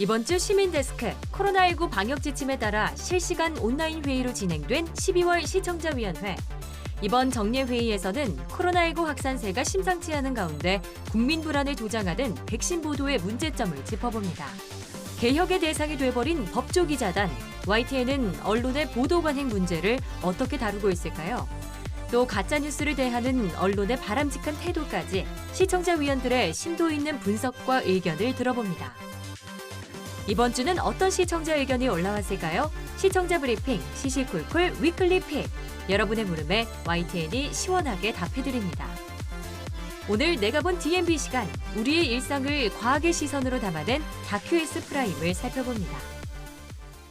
이번 주 시민데스크 코로나19 방역 지침에 따라 실시간 온라인 회의로 진행된 12월 시청자위원회. 이번 정례회의에서는 코로나19 확산세가 심상치 않은 가운데 국민 불안을 조장하는 백신 보도의 문제점을 짚어봅니다. 개혁의 대상이 돼버린 법조기자단, YTN은 언론의 보도 관행 문제를 어떻게 다루고 있을까요? 또 가짜뉴스를 대하는 언론의 바람직한 태도까지 시청자위원들의 심도 있는 분석과 의견을 들어봅니다. 이번 주는 어떤 시청자 의견이 올라왔을까요? 시청자 브리핑, 시시콜콜 위클리 픽. 여러분의 물음에 YTN이 시원하게 답해드립니다. 오늘 내가 본 DMB 시간, 우리의 일상을 과학의 시선으로 담아낸 다큐S 프라임을 살펴봅니다.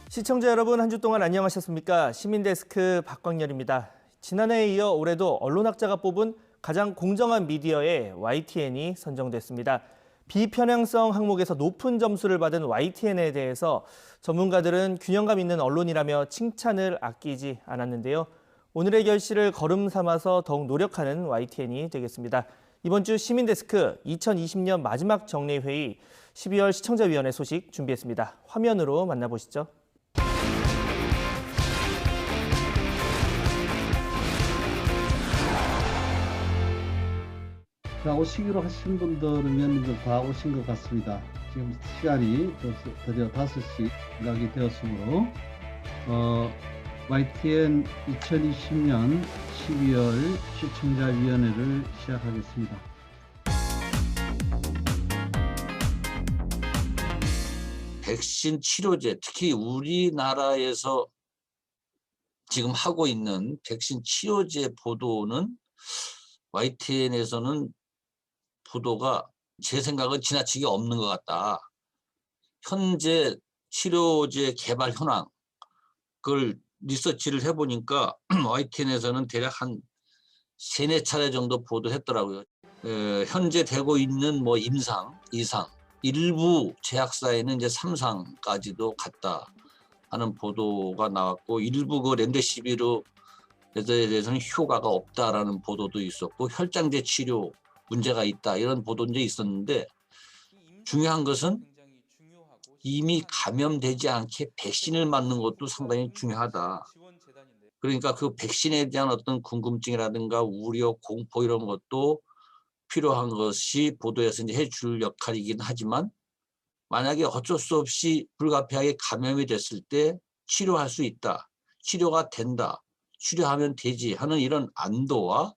시청자 여러분, 한 주 동안 안녕하셨습니까? 시민데스크 박광렬입니다. 지난해에 이어 올해도 언론학자가 뽑은 가장 공정한 미디어에 YTN이 선정됐습니다. 비편향성 항목에서 높은 점수를 받은 YTN에 대해서 전문가들은 균형감 있는 언론이라며 칭찬을 아끼지 않았는데요. 오늘의 결실을 거름 삼아서 더욱 노력하는 YTN이 되겠습니다. 이번 주 시민데스크 2020년 마지막 정례회의 12월 시청자위원회 소식 준비했습니다. 화면으로 만나보시죠. 자, 오시기로 하신 분들은 좀 다 오신 것 같습니다. 지금 시간이 드디어 5시 가기 되었으므로 YTN 2020년 12월 시청자위원회를 시작하겠습니다. 백신 치료제, 특히 우리나라에서 지금 하고 있는 백신 치료제 보도는 YTN에서는 보도가 제 생각은 지나치게 없는 것 같다. 현재 치료제 개발 현황, 그걸 리서치를 해보니까 YTN에서는 대략 한 3-4차례 정도 보도했더라고요. 현재 되고 있는 임상, 2상, 일부 제약사에는 이제 3상까지도 갔다 하는 보도가 나왔고, 일부 그 렘데시비르에 대해서는 효과가 없다라는 보도도 있었고, 혈장제 치료 문제가 있다 이런 보도도 있었는데, 중요한 것은 이미 감염되지 않게 백신을 맞는 것도 상당히 중요하다. 그러니까 그 백신에 대한 어떤 궁금증이라든가 우려, 공포 이런 것도 필요한 것이 보도에서 이제 해줄 역할이긴 하지만, 만약에 어쩔 수 없이 불가피하게 감염이 됐을 때 치료할 수 있다, 치료가 된다, 치료하면 되지 하는 이런 안도와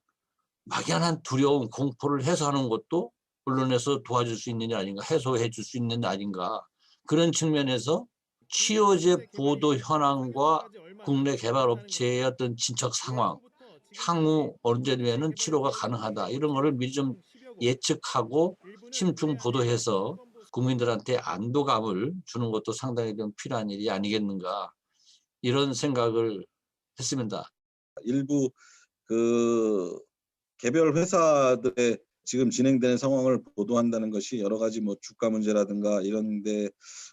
막연한 두려움, 공포를 해소하는 것도 언론에서 도와줄 수 있는 게 아닌가, 해소해 줄 수 있는 게 아닌가. 그런 측면에서 치료제 보도 현황과 국내 개발업체의 어떤 진척 상황, 향후 언제면은 치료가 가능하다, 이런 거를 미리 좀 예측하고 심층 보도해서 국민들한테 안도감을 주는 것도 상당히 좀 필요한 일이 아니겠는가, 이런 생각을 했습니다. 일부 그 개별 회사들의 지금 진행되는 상황을 보도한다는 것이 여러 가지 주가 문제라든가 이런데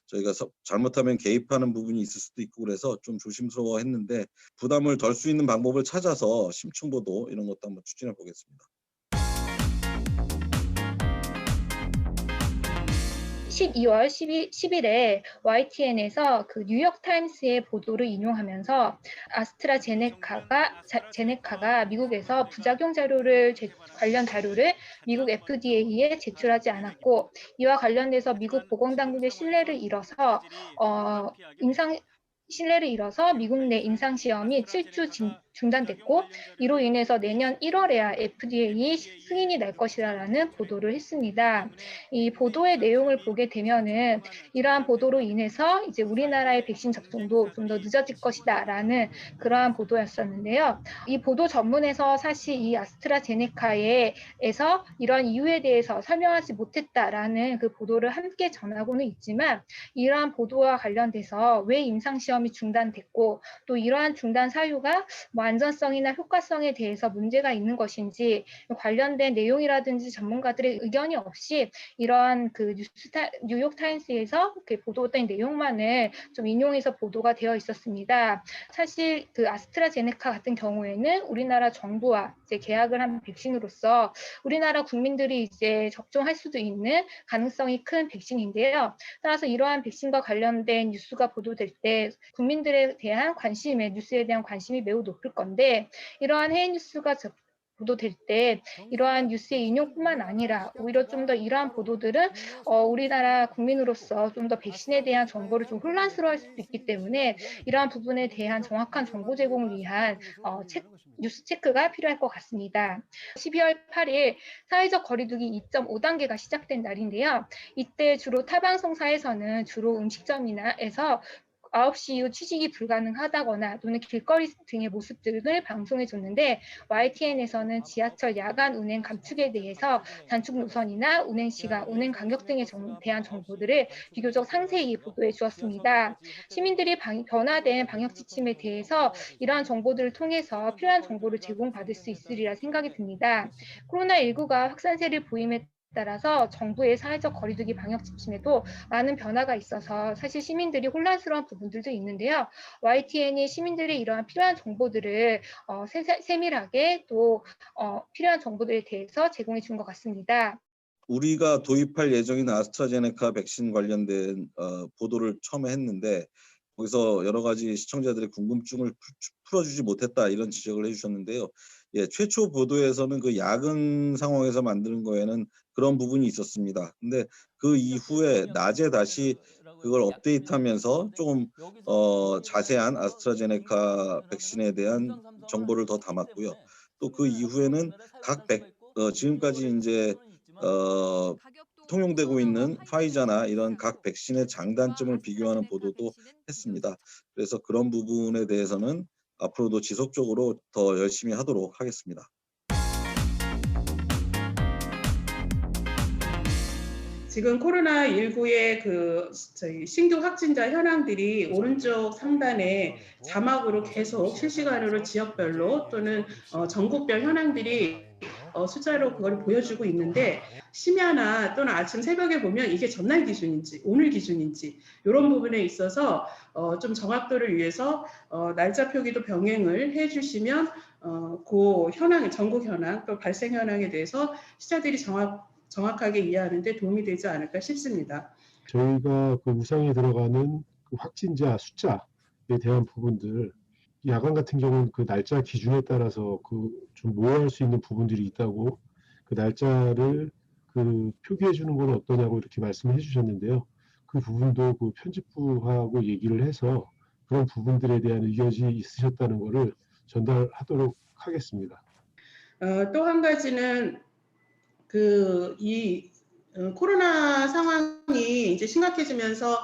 저희가 잘못하면 개입하는 부분이 있을 수도 있고, 그래서 좀 조심스러워했는데 부담을 덜 수 있는 방법을 찾아서 심층 보도 이런 것도 한번 추진해 보겠습니다. 12월 10일에 YTN에서 그 뉴욕타임스의 보도를 인용하면서 제네카가 미국에서 부작용 자료를 관련 자료를 미국 FDA에 제출하지 않았고, 이와 관련돼서 미국 보건당국의 신뢰를 잃어서 미국 내 임상시험이 7주 중단됐고, 이로 인해서 내년 1월에야 FDA 승인이 날 것이라는 보도를 했습니다. 이 보도의 내용을 보게 되면은 이러한 보도로 인해서 이제 우리나라의 백신 접종도 좀 더 늦어질 것이다라는 그러한 보도였었는데요. 이 보도 전문에서 사실 이 아스트라제네카에서 이러한 이유에 대해서 설명하지 못했다라는 그 보도를 함께 전하고는 있지만, 이러한 보도와 관련돼서 왜 임상시험 시험이 중단됐고 또 이러한 중단 사유가 뭐 안전성이나 효과성에 대해서 문제가 있는 것인지 관련된 내용이라든지 전문가들의 의견이 없이 이러한 그 뉴욕타임스에서 보도된 내용만을 좀 인용해서 보도가 되어 있었습니다. 사실 그 아스트라제네카 같은 경우에는 우리나라 정부와 이제 계약을 한 백신으로서 우리나라 국민들이 이제 접종할 수도 있는 가능성이 큰 백신인데요. 따라서 이러한 백신과 관련된 뉴스가 보도될 때 국민들에 대한 뉴스에 대한 관심이 매우 높을 건데 이러한 해외 뉴스가 보도될 때 이러한 뉴스의 인용뿐만 아니라 오히려 좀 더 이러한 보도들은 우리나라 국민으로서 좀 더 백신에 대한 정보를 좀 혼란스러워할 수도 있기 때문에 이러한 부분에 대한 정확한 정보 제공을 위한 뉴스 체크가 필요할 것 같습니다. 12월 8일 사회적 거리두기 2.5단계가 시작된 날인데요. 이때 주로 타방송사에서는 주로 음식점이나에서 9시 이후 취직이 불가능하다거나 또는 길거리 등의 모습들을 방송해줬는데 YTN에서는 지하철 야간 운행 감축에 대해서 단축 노선이나 운행 시간, 운행 간격 등에 대한 정보들을 비교적 상세히 보도해 주었습니다. 시민들이 변화된 방역 지침에 대해서 이러한 정보들을 통해서 필요한 정보를 제공받을 수 있으리라 생각이 듭니다. 코로나19가 확산세를 보임에 따라서 정부의 사회적 거리두기 방역 지침에도 많은 변화가 있어서 사실 시민들이 혼란스러운 부분들도 있는데요. YTN이 시민들이 이러한 필요한 정보들을 세밀하게 또 필요한 정보들에 대해서 제공해 준 것 같습니다. 우리가 도입할 예정인 아스트라제네카 백신 관련된 보도를 처음에 했는데 거기서 여러 가지 시청자들의 궁금증을 풀어주지 못했다 이런 지적을 해주셨는데요. 예, 최초 보도에서는 그 야근 상황에서 만드는 거에는 그런 부분이 있었습니다. 근데 그 이후에 낮에 다시 그걸 업데이트하면서 조금 자세한 아스트라제네카 백신에 대한 정보를 더 담았고요. 또 그 이후에는 지금까지 이제 통용되고 있는 파이자나 이런 각 백신의 장단점을 비교하는 보도도 했습니다. 그래서 그런 부분에 대해서는 앞으로도 지속적으로 더 열심히 하도록 하겠습니다. 지금 코로나19의 저희 신규 확진자 현황들이 오른쪽 상단에 자막으로 계속 실시간으로 지역별로 또는 전국별 현황들이 숫자로 그걸 보여주고 있는데 심야나 또는 아침 새벽에 보면 이게 전날 기준인지 오늘 기준인지 이런 부분에 있어서 좀 정확도를 위해서 날짜 표기도 병행을 해주시면 그 현황, 전국 현황 또 발생 현황에 대해서 시자들이 정확하게 이해하는 데 도움이 되지 않을까 싶습니다. 저희가 그 우상에 들어가는 그 확진자 숫자에 대한 부분들 야간 같은 경우는 그 날짜 기준에 따라서 그 좀 모호할 수 있는 부분들이 있다고 그 날짜를 그 표기해 주는 건 어떠냐고 이렇게 말씀을 해주셨는데요. 그 부분도 그 편집부하고 얘기를 해서 그런 부분들에 대한 의견이 있으셨다는 거를 전달하도록 하겠습니다. 또 한 가지는 이 코로나 상황이 이제 심각해지면서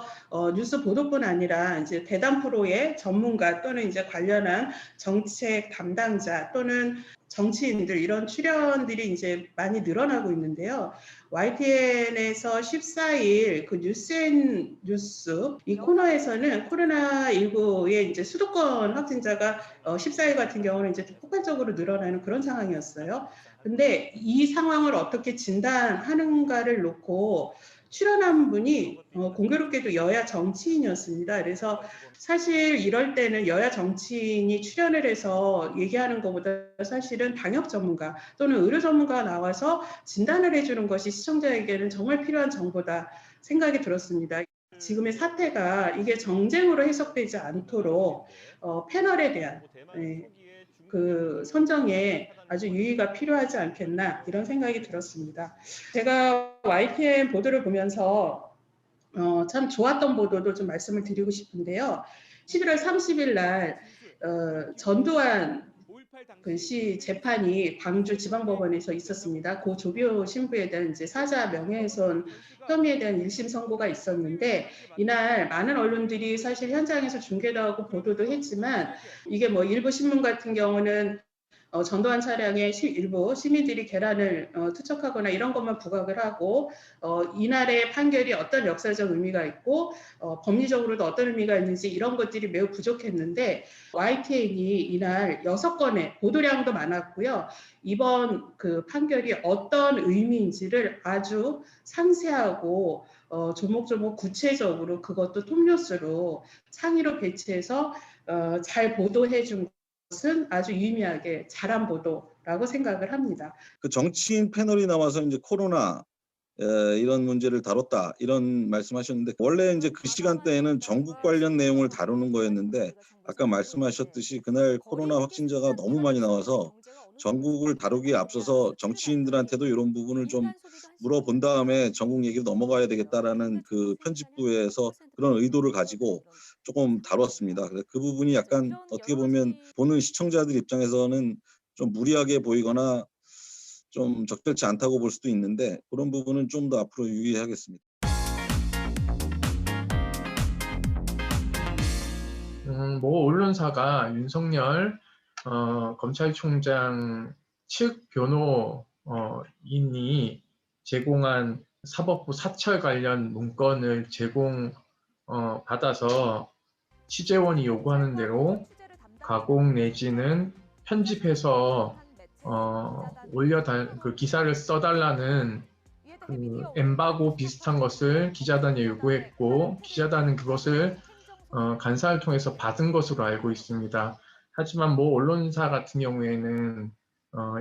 뉴스 보도뿐 아니라 이제 대담 프로의 전문가 또는 이제 관련한 정책 담당자 또는 정치인들 이런 출연들이 이제 많이 늘어나고 있는데요. YTN에서 14일 그 뉴스 이 코너에서는 코로나19의 이제 수도권 확진자가 14일 같은 경우는 이제 폭발적으로 늘어나는 그런 상황이었어요. 근데 이 상황을 어떻게 진단하는가를 놓고 출연한 분이 공교롭게도 여야 정치인이었습니다. 그래서 사실 이럴 때는 여야 정치인이 출연을 해서 얘기하는 것보다 사실은 방역 전문가 또는 의료 전문가가 나와서 진단을 해주는 것이 시청자에게는 정말 필요한 정보다 생각이 들었습니다. 지금의 사태가 이게 정쟁으로 해석되지 않도록 패널에 대한 그 선정에 아주 유의가 필요하지 않겠나 이런 생각이 들었습니다. 제가 YTN 보도를 보면서 참 좋았던 보도도 좀 말씀을 드리고 싶은데요. 11월 30일 날 전두환 그 시 재판이 광주 지방법원에서 있었습니다. 고 조비오 신부에 대한 이제 사자 명예훼손 혐의에 대한 1심 선고가 있었는데 이날 많은 언론들이 사실 현장에서 중계도 하고 보도도 했지만 이게 뭐 일부 신문 같은 경우는 전두환 차량의 일부 시민들이 계란을 투척하거나 이런 것만 부각을 하고 이날의 판결이 어떤 역사적 의미가 있고 법리적으로도 어떤 의미가 있는지 이런 것들이 매우 부족했는데 YTN이 이날 6건의 보도량도 많았고요. 이번 그 판결이 어떤 의미인지를 아주 상세하고 조목조목 구체적으로 그것도 톱뉴스로 상위로 배치해서 잘 보도해 준 것은 아주 유의미하게 잘한 보도라고 생각을 합니다. 그 정치인 패널이 나와서 이제 코로나 이런 문제를 다뤘다 이런 말씀하셨는데 원래 이제 그 시간대에는 전국 관련 내용을 다루는 거였는데 아까 말씀하셨듯이 그날 코로나 확진자가 너무 많이 나와서 전국을 다루기에 앞서서 정치인들한테도 이런 부분을 좀 물어본 다음에 전국 얘기로 넘어가야 되겠다라는 그 편집부에서 그런 의도를 가지고 조금 다뤘습니다. 그래서 그 부분이 약간 어떻게 보면 보는 시청자들 입장에서는 좀 무리하게 보이거나 좀 적절치 않다고 볼 수도 있는데 그런 부분은 좀 더 앞으로 유의하겠습니다. 모 언론사가 윤석열 검찰총장 측 변호인이 제공한 사법부 사찰 관련 문건을 받아서 취재원이 요구하는 대로 가공 내지는 편집해서 그 기사를 써달라는 그 엠바고 비슷한 것을 기자단에 요구했고 기자단은 그것을 간사를 통해서 받은 것으로 알고 있습니다. 하지만 모 언론사 같은 경우에는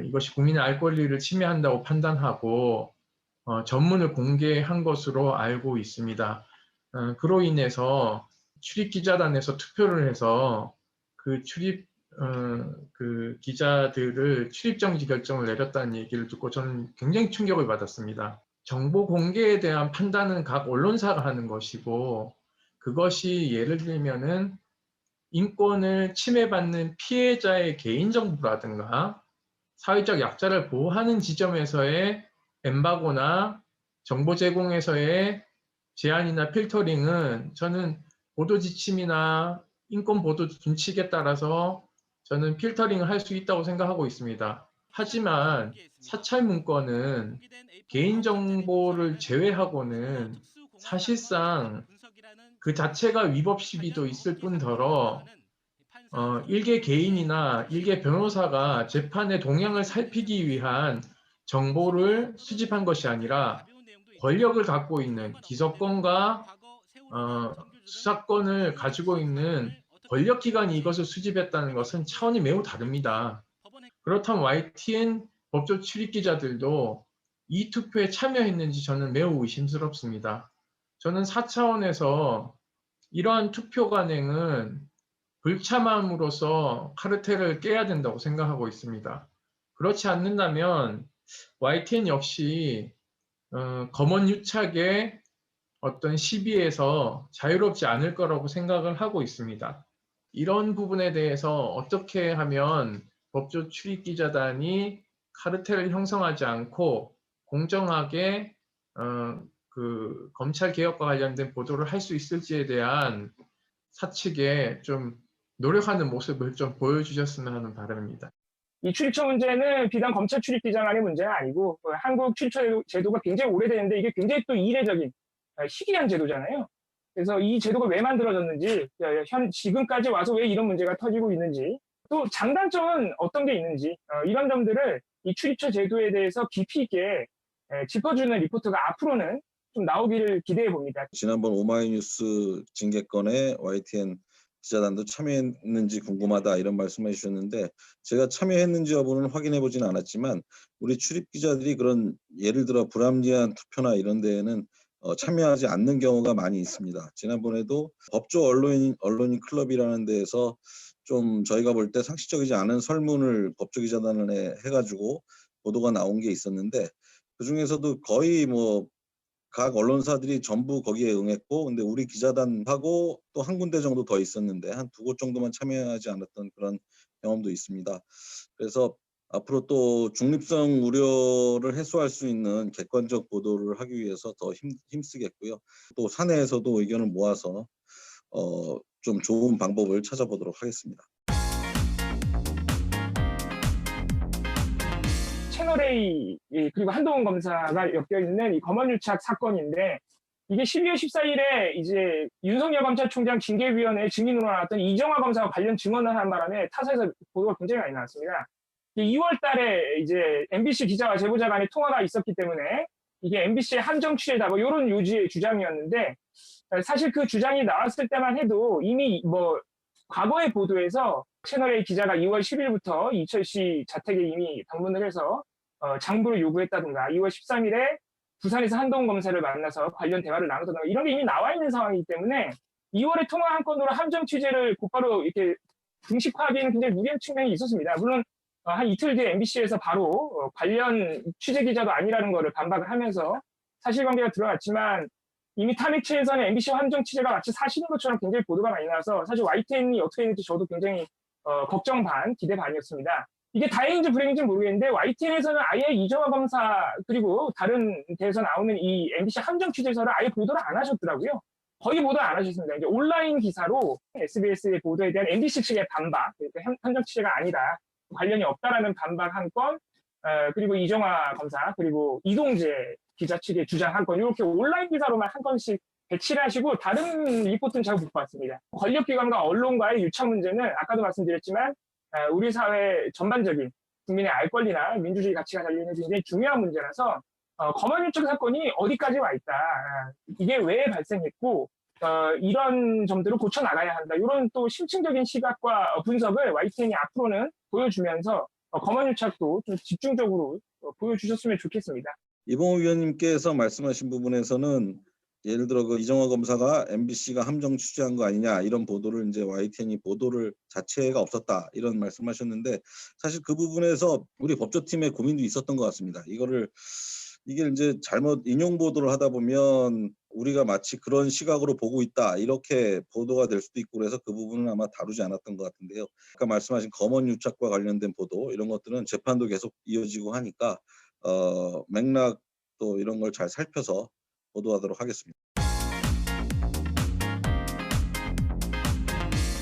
이것이 국민의 알 권리를 침해한다고 판단하고 전문을 공개한 것으로 알고 있습니다. 그로 인해서 출입기자단에서 투표를 해서 그 기자들을 출입정지 결정을 내렸다는 얘기를 듣고 저는 굉장히 충격을 받았습니다. 정보 공개에 대한 판단은 각 언론사가 하는 것이고 그것이 예를 들면은 인권을 침해받는 피해자의 개인정보라든가 사회적 약자를 보호하는 지점에서의 엠바고나 정보 제공에서의 제한이나 필터링은 저는 보도 지침이나 인권 보도 준칙에 따라서 저는 필터링을 할 수 있다고 생각하고 있습니다. 하지만 사찰 문건은 개인정보를 제외하고는 사실상 그 자체가 위법 시비도 있을 뿐더러 일개 개인이나 일개 변호사가 재판의 동향을 살피기 위한 정보를 수집한 것이 아니라 권력을 갖고 있는 기소권과 수사권을 가지고 있는 권력기관이 이것을 수집했다는 것은 차원이 매우 다릅니다. 그렇다면 YTN 법조 출입기자들도 이 투표에 참여했는지 저는 매우 의심스럽습니다. 저는 4차원에서 이러한 투표 관행은 불참함으로써 카르텔을 깨야 된다고 생각하고 있습니다. 그렇지 않는다면 YTN 역시 검언유착의 어떤 시비에서 자유롭지 않을 거라고 생각을 하고 있습니다. 이런 부분에 대해서 어떻게 하면 법조 출입기자단이 카르텔을 형성하지 않고 공정하게 그 검찰 개혁과 관련된 보도를 할 수 있을지에 대한 사측에 좀 노력하는 모습을 좀 보여주셨으면 하는 바람입니다. 이 출입처 문제는 비단 검찰 출입기자만의 문제는 아니고 한국 출입처 제도가 굉장히 오래됐는데 이게 굉장히 또 이례적인 희귀한 제도잖아요. 그래서 이 제도가 왜 만들어졌는지 지금까지 와서 왜 이런 문제가 터지고 있는지 또 장단점은 어떤 게 있는지 이런 점들을 이 출입처 제도에 대해서 깊이 있게 짚어주는 리포트가 앞으로는 좀 나오기를 기대해 봅니다. 지난번 오마이뉴스 징계건에 YTN 기자단도 참여했는지 궁금하다 이런 말씀해 주셨는데 제가 참여했는지 여부는 확인해 보진 않았지만 우리 출입 기자들이 그런 예를 들어 불합리한 투표나 이런 데에는 참여하지 않는 경우가 많이 있습니다. 지난번에도 법조 언론인 클럽이라는 데에서 좀 저희가 볼 때 상식적이지 않은 설문을 법조 기자단에 해가지고 보도가 나온 게 있었는데 그 중에서도 거의 뭐 각 언론사들이 전부 거기에 응했고 근데 우리 기자단하고 또 한 군데 정도 더 있었는데 한 2곳 정도만 참여하지 않았던 그런 경험도 있습니다. 그래서 앞으로 또 중립성 우려를 해소할 수 있는 객관적 보도를 하기 위해서 더 힘쓰겠고요. 또 사내에서도 의견을 모아서 좀 좋은 방법을 찾아보도록 하겠습니다. 채널A 그리고 한동훈 검사가 엮여 있는 이 검언유착 사건인데 이게 12월 14일에 이제 윤석열 검찰총장 징계위원회 증인으로 나왔던 이정화 검사와 관련 증언을 한 바람에 타사에서 보도가 굉장히 많이 나왔습니다. 2월 달에 이제 MBC 기자와 제보자 간의 통화가 있었기 때문에 이게 MBC의 함정 취재다 뭐 이런 요지의 주장이었는데 사실 그 주장이 나왔을 때만 해도 이미 뭐 과거의 보도에서 채널A 기자가 2월 10일부터 이철 씨 자택에 이미 방문을 해서 장부를 요구했다든가 2월 13일에 부산에서 한동훈 검사를 만나서 관련 대화를 나누다든가 이런 게 이미 나와 있는 상황이기 때문에 2월에 통화 한 건으로 함정 취재를 곧바로 이렇게 공식화하기에는 굉장히 무리한 측면이 있었습니다. 물론 한 이틀 뒤에 MBC에서 바로 관련 취재 기자도 아니라는 거를 반박을 하면서 사실관계가 드러났지만 이미 타미츠에서는 MBC 함정 취재가 마치 사실인 것처럼 굉장히 보도가 많이 나와서 사실 YTN이 어떻게 했는지 저도 굉장히 걱정 반, 기대 반이었습니다. 이게 다행인지 불행인지 모르겠는데 YTN에서는 아예 이정화 검사 그리고 다른 데에서 나오는 이 MBC 함정 취재서를 아예 보도를 안 하셨더라고요. 거의 보도 안 하셨습니다. 이제 온라인 기사로 SBS의 보도에 대한 MBC 측의 반박, 그러니까 함정 취재가 아니다, 관련이 없다라는 반박 한 건, 그리고 이정화 검사 그리고 이동재 기자 측의 주장 한 건, 이렇게 온라인 기사로만 한 건씩 배치를 하시고 다른 리포트는 잘 못 봤습니다. 권력기관과 언론과의 유착 문제는 아까도 말씀드렸지만 우리 사회 전반적인 국민의 알 권리나 민주주의 가치가 달려있는 굉장히 중요한 문제라서 검언유착 사건이 어디까지 와 있다, 이게 왜 발생했고 이런 점들을 고쳐나가야 한다, 이런 또 심층적인 시각과 분석을 YTN이 앞으로는 보여주면서 검언유착도 좀 집중적으로 보여주셨으면 좋겠습니다. 이봉호 위원님께서 말씀하신 부분에서는 예를 들어 그 이정화 검사가 MBC가 함정 취재한 거 아니냐 이런 보도를 이제 YTN이 보도를 자체가 없었다 이런 말씀하셨는데 사실 그 부분에서 우리 법조팀의 고민도 있었던 것 같습니다. 이게 이제 잘못 인용 보도를 하다 보면 우리가 마치 그런 시각으로 보고 있다 이렇게 보도가 될 수도 있고 그래서 그 부분은 아마 다루지 않았던 것 같은데요. 아까 말씀하신 검언 유착과 관련된 보도 이런 것들은 재판도 계속 이어지고 하니까 맥락 또 이런 걸 잘 살펴서 보도하도록 하겠습니다.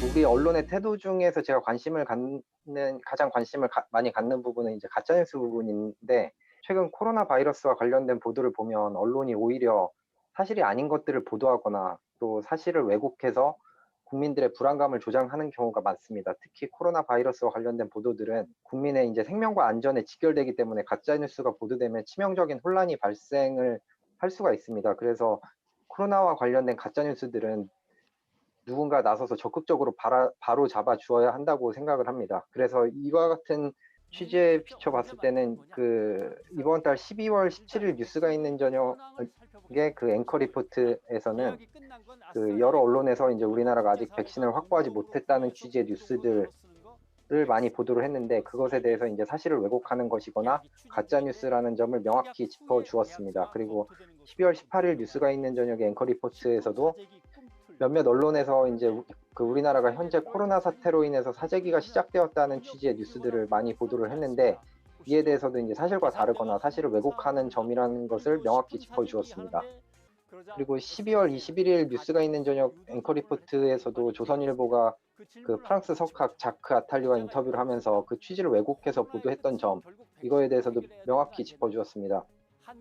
우리 언론의 태도 중에서 제가 가장 관심을 많이 갖는 부분은 이제 가짜뉴스 부분인데, 최근 코로나 바이러스와 관련된 보도를 보면 언론이 오히려 사실이 아닌 것들을 보도하거나 또 사실을 왜곡해서 국민들의 불안감을 조장하는 경우가 많습니다. 특히 코로나 바이러스와 관련된 보도들은 국민의 이제 생명과 안전에 직결되기 때문에 가짜뉴스가 보도되면 치명적인 혼란이 발생을 할 수가 있습니다. 그래서 코로나와 관련된 가짜뉴스들은 누군가 나서서 적극적으로 바로 잡아 주어야 한다고 생각을 합니다. 그래서 이와 같은 취재에 비춰봤을 때는 이번 달 12월 17일 뉴스가 있는 저녁에 그 앵커 리포트에서는 여러 언론에서 이제 우리나라가 아직 백신을 확보하지 못했다는 취지의 뉴스들을 많이 보도를 했는데, 그것에 대해서 이제 사실을 왜곡하는 것이거나 가짜 뉴스라는 점을 명확히 짚어 주었습니다. 그리고 12월 18일 뉴스가 있는 저녁에 앵커 리포트에서도 몇몇 언론에서 이제 우리나라가 현재 코로나 사태로 인해서 사재기가 시작되었다는 취지의 뉴스들을 많이 보도를 했는데, 이에 대해서도 이제 사실과 다르거나 사실을 왜곡하는 점이라는 것을 명확히 짚어주었습니다. 그리고 12월 21일 뉴스가 있는 저녁 앵커 리포트에서도 조선일보가 프랑스 석학 자크 아탈리와 인터뷰를 하면서 그 취지를 왜곡해서 보도했던 점, 이거에 대해서도 명확히 짚어주었습니다.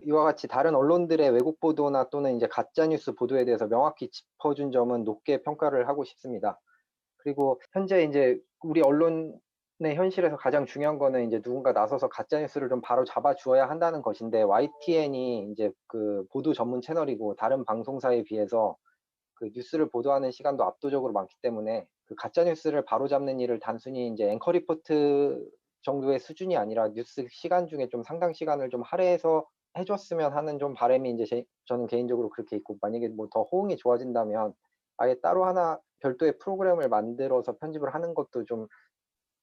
이와 같이 다른 언론들의 왜곡 보도나 또는 이제 가짜 뉴스 보도에 대해서 명확히 짚어준 점은 높게 평가를 하고 싶습니다. 그리고 현재 이제 우리 언론의 현실에서 가장 중요한 거는 이제 누군가 나서서 가짜 뉴스를 좀 바로 잡아 주어야 한다는 것인데, YTN이 이제 보도 전문 채널이고 다른 방송사에 비해서 뉴스를 보도하는 시간도 압도적으로 많기 때문에 가짜 뉴스를 바로 잡는 일을 단순히 이제 앵커 리포트 정도의 수준이 아니라 뉴스 시간 중에 좀 상당 시간을 좀 할애해서 해줬으면 하는 좀 바람이 이제 저는 개인적으로 그렇게 있고, 만약에 뭐 더 호응이 좋아진다면 아예 따로 하나 별도의 프로그램을 만들어서 편집을 하는 것도 좀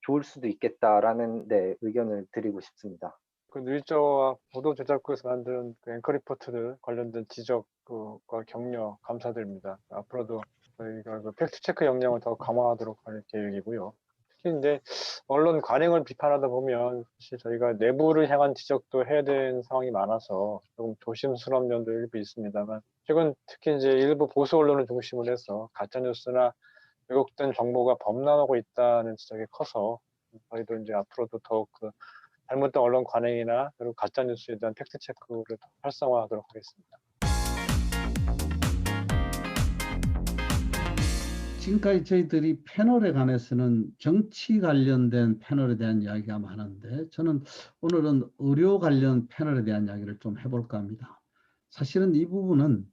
좋을 수도 있겠다라는 의견을 드리고 싶습니다. 뉴스저와 보도 제작부에서 만든 앵커 리포트들 관련된 지적과 격려 감사드립니다. 앞으로도 저희가 팩트 체크 역량을 더 강화하도록 할 계획이고요. 특히 이제 언론 관행을 비판하다 보면 사실 저희가 내부를 향한 지적도 해야 되는 상황이 많아서 조금 조심스러운 면도 일부 있습니다만, 최근 특히 이제 일부 보수 언론을 중심으로 해서 가짜 뉴스나 왜곡된 정보가 범람하고 있다는 지적이 커서 저희도 이제 앞으로도 더욱 잘못된 언론 관행이나 그리고 가짜 뉴스에 대한 팩트 체크를 활성화하도록 하겠습니다. 지금까지 저희들이 패널에 관해서는 정치 관련된 패널에 대한 이야기가 많은데 저는 오늘은 의료 관련 패널에 대한 이야기를 좀 해볼까 합니다. 사실은 이 부분은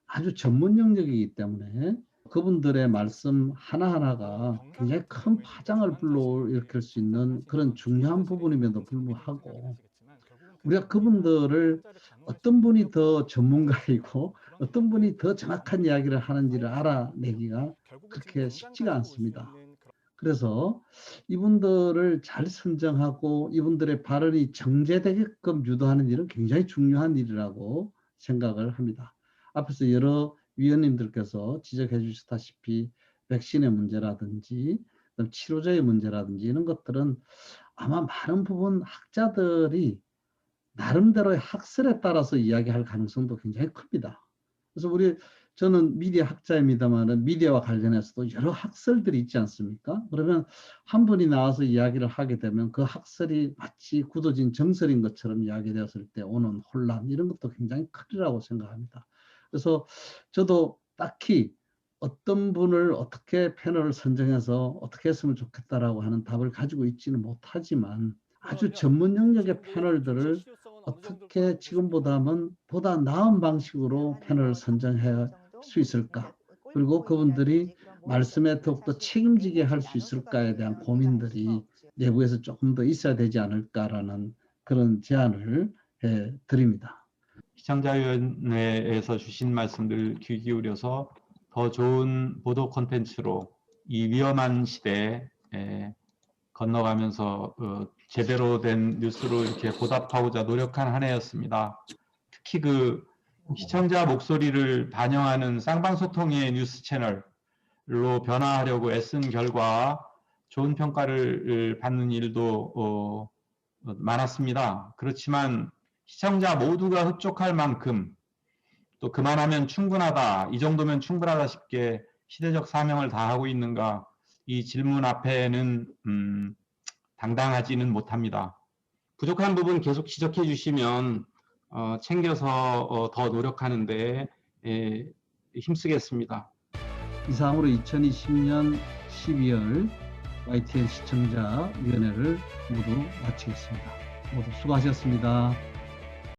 아주 전문 영역이기 때문에 그분들의 말씀 하나하나가 굉장히 큰 파장을 불러일으킬 수 있는 그런 중요한 부분임에도 불구하고 우리가 그분들을 어떤 분이 더 전문가이고 어떤 분이 더 정확한 이야기를 하는지를 알아내기가 그렇게 쉽지가 않습니다. 그래서 이분들을 잘 선정하고 이분들의 발언이 정제되게끔 유도하는 일은 굉장히 중요한 일이라고 생각을 합니다. 앞에서 여러 위원님들께서 지적해 주셨다시피 백신의 문제라든지 치료제의 문제라든지 이런 것들은 아마 많은 부분 학자들이 나름대로의 학설에 따라서 이야기할 가능성도 굉장히 큽니다. 그래서 저는 미디어 학자입니다만 미디어와 관련해서도 여러 학설들이 있지 않습니까? 그러면 한 분이 나와서 이야기를 하게 되면 그 학설이 마치 굳어진 정설인 것처럼 이야기되었을 때 오는 혼란 이런 것도 굉장히 크리라고 생각합니다. 그래서 저도 딱히 어떤 분을 어떻게 패널을 선정해서 어떻게 했으면 좋겠다라고 하는 답을 가지고 있지는 못하지만 아주 전문 영역의 패널들을 어떻게 지금보다는 보다 나은 방식으로 패널을 선정할 수 있을까? 그리고 그분들이 말씀에 더욱더 책임지게 할 수 있을까에 대한 고민들이 내부에서 조금 더 있어야 되지 않을까라는 그런 제안을 드립니다. 시청자위원회에서 주신 말씀들 귀 기울여서 더 좋은 보도 콘텐츠로 이 위험한 시대에 건너가면서 제대로 된 뉴스로 이렇게 보답하고자 노력한 한 해였습니다. 특히 그 시청자 목소리를 반영하는 쌍방소통의 뉴스 채널로 변화하려고 애쓴 결과 좋은 평가를 받는 일도 많았습니다. 그렇지만 시청자 모두가 흡족할 만큼 또 그만하면 충분하다, 이 정도면 충분하다 싶게 시대적 사명을 다하고 있는가, 이 질문 앞에는 당당하지는 못합니다. 부족한 부분 계속 지적해 주시면 챙겨서 더 노력하는 데 힘쓰겠습니다. 이상으로 2020년 12월 YTN 시청자위원회를 모두 마치겠습니다. 모두 수고하셨습니다.